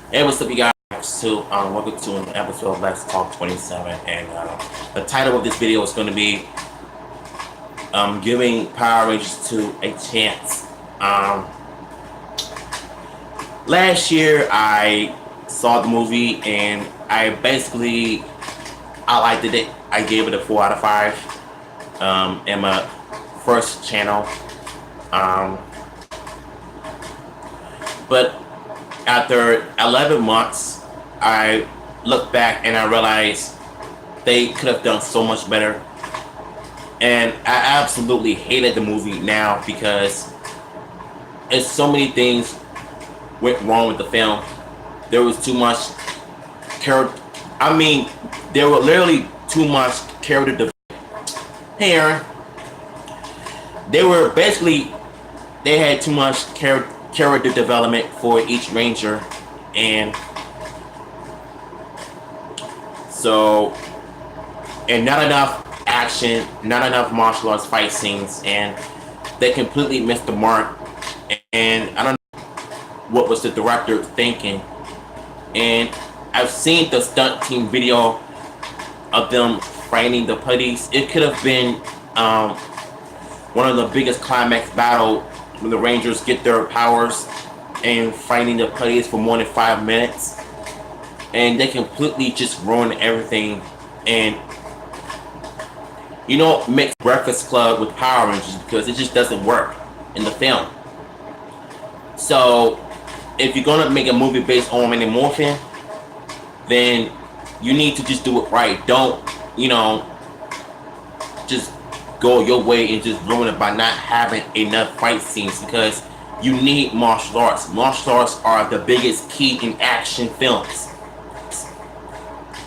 Hey, what's up, you guys? So, welcome to an episode of Let's Talk 27. And the title of this video is going to be Giving Power Rangers 2 a Chance. Last year, I saw the movie and I liked it. I gave it a 4 out of 5 in my first channel. But after 11 months, I look back and I realized they could have done so much better. And I absolutely hated the movie now because it's so many things went wrong with the film. There was too much character. There were literally too much character development. Hey, Aaron. They had too much character development for each ranger, and so not enough action, not enough martial arts fight scenes, and they completely missed the mark. And I don't know what was the director thinking. And I've seen the stunt team video of them fighting the police. It could have been one of the biggest climax battle when the Rangers get their powers and fighting the police for more than 5 minutes, and they completely just ruin everything. And mix Breakfast Club with Power Rangers because it just doesn't work in the film. So if you're gonna make a movie based on Randy Morphin, then you need to just do it right. Don't just go your way and just ruin it by not having enough fight scenes, because you need martial arts. Martial arts are the biggest key in action films,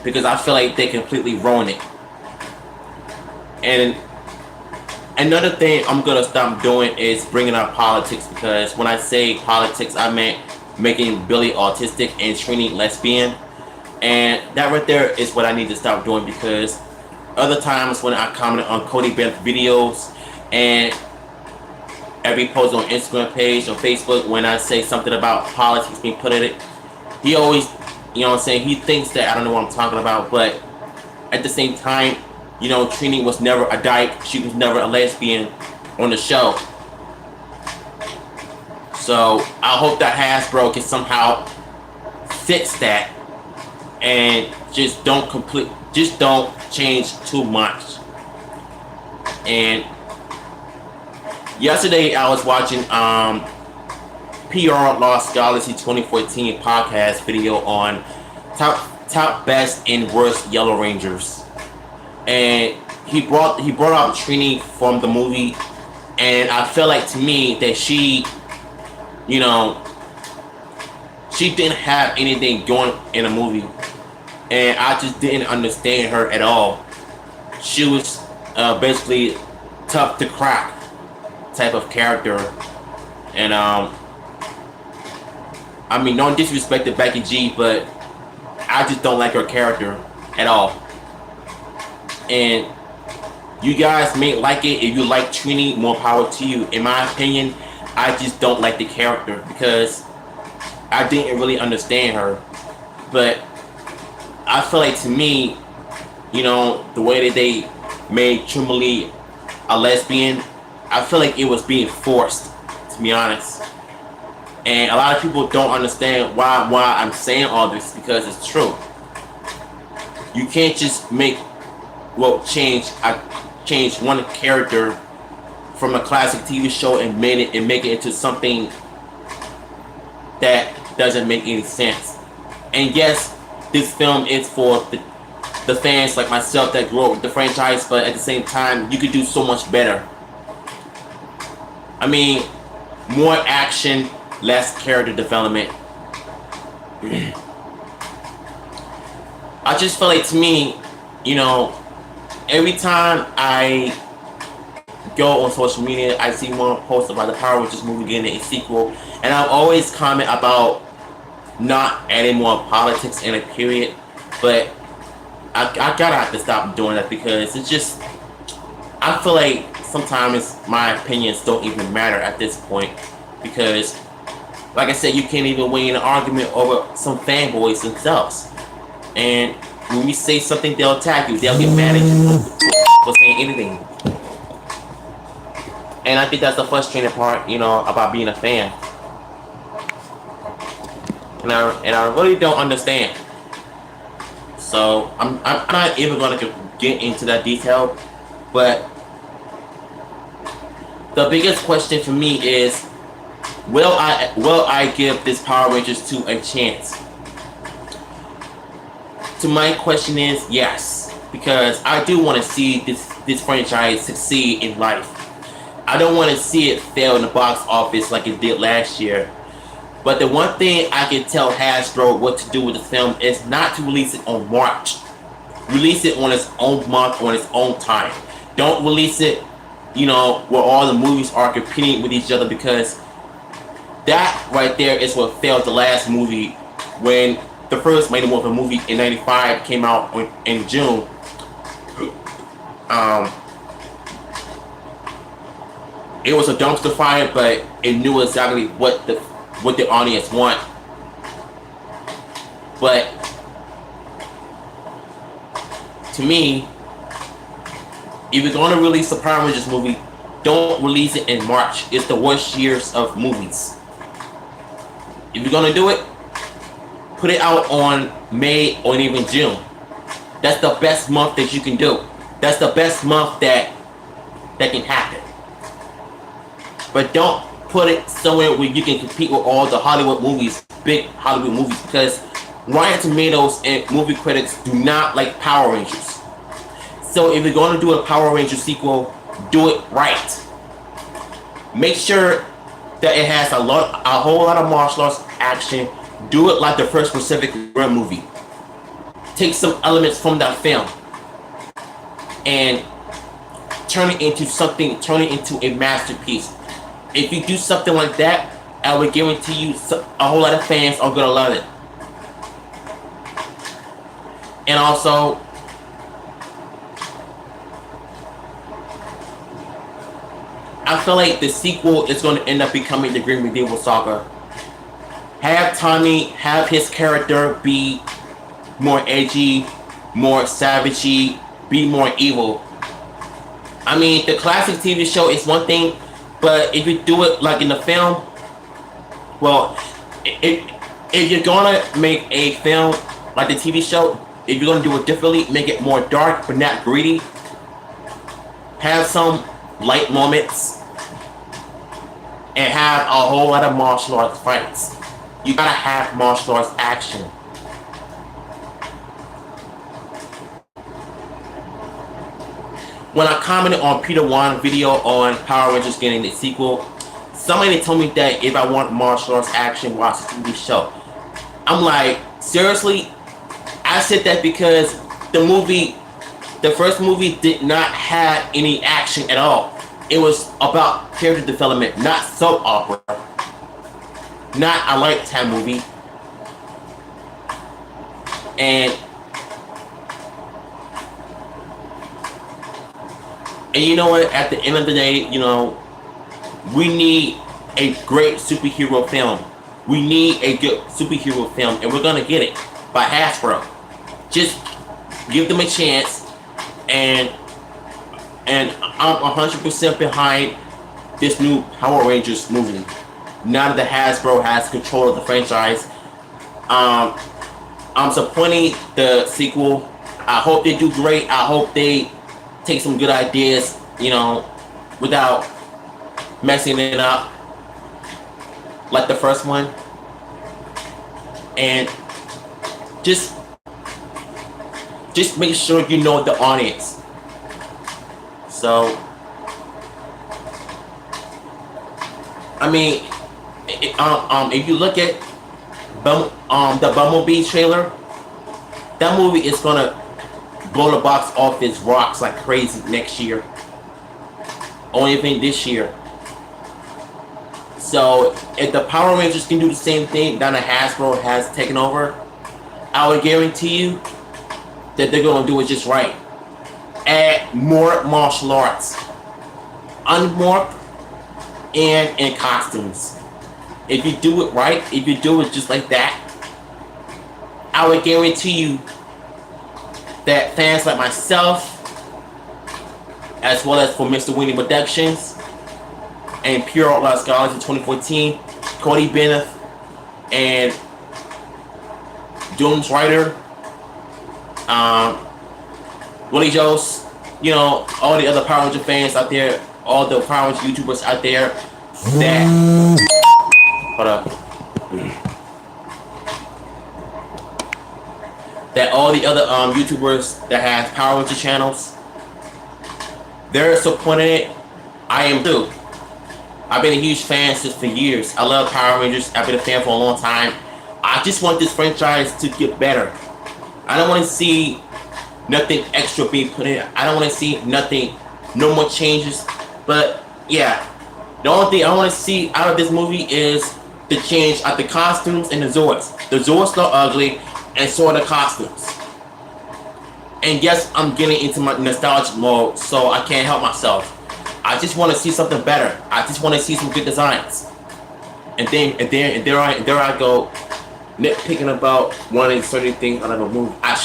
because I feel like they completely ruin it. And another thing I'm gonna stop doing is bringing up politics, because when I say politics, I meant making Billy autistic and Trini lesbian, and that right there is what I need to stop doing. Because other times when I comment on Cody Benn's videos and every post on Instagram page or Facebook, when I say something about politics being put in it, he always, he thinks that I don't know what I'm talking about. But at the same time, Trini was never a dyke. She was never a lesbian on the show. So I hope that Hasbro can somehow fix that and just don't change too much. And yesterday I was watching PR Lost Galaxy 2014 podcast video on top best and worst Yellow Rangers, and he brought up Trini from the movie, and I feel like, to me, that she didn't have anything going in the movie, and I just didn't understand her at all. She was basically tough to crack type of character, and no disrespect to Becky G, but I just don't like her character at all. And you guys may like it. If you like Trini, more power to you. In my opinion, I just don't like the character because I didn't really understand her. But I feel like, to me, the way that they made Trimley a lesbian, I feel like it was being forced, to be honest. And a lot of people don't understand why I'm saying all this, because it's true. You can't just change one character from a classic TV show and make it into something that doesn't make any sense. And yes, this film is for the fans like myself that grew up with the franchise, but at the same time, you could do so much better. More action, less character development. I just feel like, to me, every time I go on social media, I see more posts about the Power Rangers movie getting a sequel, and I always comment about not adding more politics in a period. But I gotta have to stop doing that, because it's just, I feel like sometimes my opinions don't even matter at this point, because Like I said, you can't even win an argument over some fanboys themselves. And when you say something, they'll attack you. They'll get mad at you for saying anything. And I think that's the frustrating part, about being a fan. And I really don't understand. So I'm not even going to get into that detail, but the biggest question for me is, will I give this Power Rangers 2 a chance? To my question is yes, because I do want to see this franchise succeed in life. I don't want to see it fail in the box office like it did last year. But the one thing I can tell Hasbro what to do with the film is not to release it on March. Release it on its own month, on its own time. Don't release it, where all the movies are competing with each other, because that right there is what failed the last movie. When the first Mighty Morphin movie in '95 came out in June, it was a dumpster fire, but it knew exactly what the audience want. But to me, if you're going to release a Power Rangers movie, don't release it in March. It's the worst years of movies. If you're going to do it, put it out on May or even June. That's the best month that you can do. That's the best month that can happen. But don't put it somewhere where you can compete with all the Hollywood movies, big Hollywood movies, because Rotten Tomatoes and movie critics do not like Power Rangers. So if you're going to do a Power Rangers sequel, do it right. Make sure that it has a whole lot of martial arts action. Do it like the first Pacific Rim movie. Take some elements from that film and turn it into a masterpiece. If you do something like that, I would guarantee you a whole lot of fans are gonna love it. And also, I feel like the sequel is going to end up becoming the Green Medieval Saga. Have Tommy, have his character be more edgy, more savagey, be more evil. I mean, the classic TV show is one thing, but if you do it like in the film, well, if you're gonna make a film like the TV show, if you're gonna do it differently, make it more dark but not greedy. Have some light moments and have a whole lot of martial arts fights. You gotta have martial arts action. When I commented on Peter Wan's video on Power Rangers getting the sequel, somebody told me that if I want martial arts action, watch the TV show. I'm like, seriously? I said that because the first movie did not have any action at all. It was about character development, not soap opera, not a Lifetime movie. And you know what? At the end of the day, we need a great superhero film. We need a good superhero film, and we're gonna get it by Hasbro. Just give them a chance, and I'm 100% behind this new Power Rangers movie. Now that Hasbro has control of the franchise, I'm supporting the sequel. I hope they do great. I hope they take some good ideas, without messing it up like the first one. And just make sure you know the audience. So, I mean, if you look at the Bumblebee trailer, that movie is gonna blow the box office rocks like crazy next year. Only thing this year. So if the Power Rangers can do the same thing now that Hasbro has taken over, I would guarantee you that they're gonna do it just right. Add more martial arts, unmorphed, and in costumes. if you do it right, if you do it just like that, I would guarantee you that fans like myself, as well as for Mr. Winnie Productions and Pure Art Lost Scholars in 2014, Cody Bennett and Doom's Writer, Willie Jost, you know, all the other Power Ranger fans out there, all the Power Ranger YouTubers out there that, hold up, that all the other YouTubers that have Power Ranger channels, they're supporting it. I am too. I've been a huge fan since for years. I love Power Rangers. I've been a fan for a long time. I just want this franchise to get better. I don't want to see nothing extra being put in. I don't want to see nothing, no more changes. But yeah, the only thing I want to see out of this movie is the change of the costumes and the Zords. The Zords look ugly, and so are the costumes. And yes, I'm getting into my nostalgic mode, so I can't help myself. I just want to see something better. I just want to see some good designs. And there I go, nitpicking about wanting certain things out of a movie. I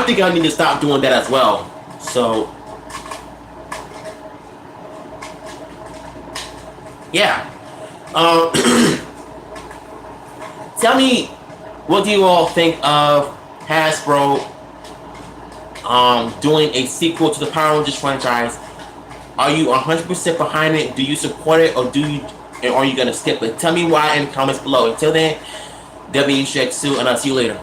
think I need to stop doing that as well. So yeah. Tell me, what do you all think of Hasbro doing a sequel to the Power Rangers franchise? Are you 100% behind it? Do you support it, or are you gonna skip it? Tell me why in the comments below. Until then, WXU, and I'll see you later.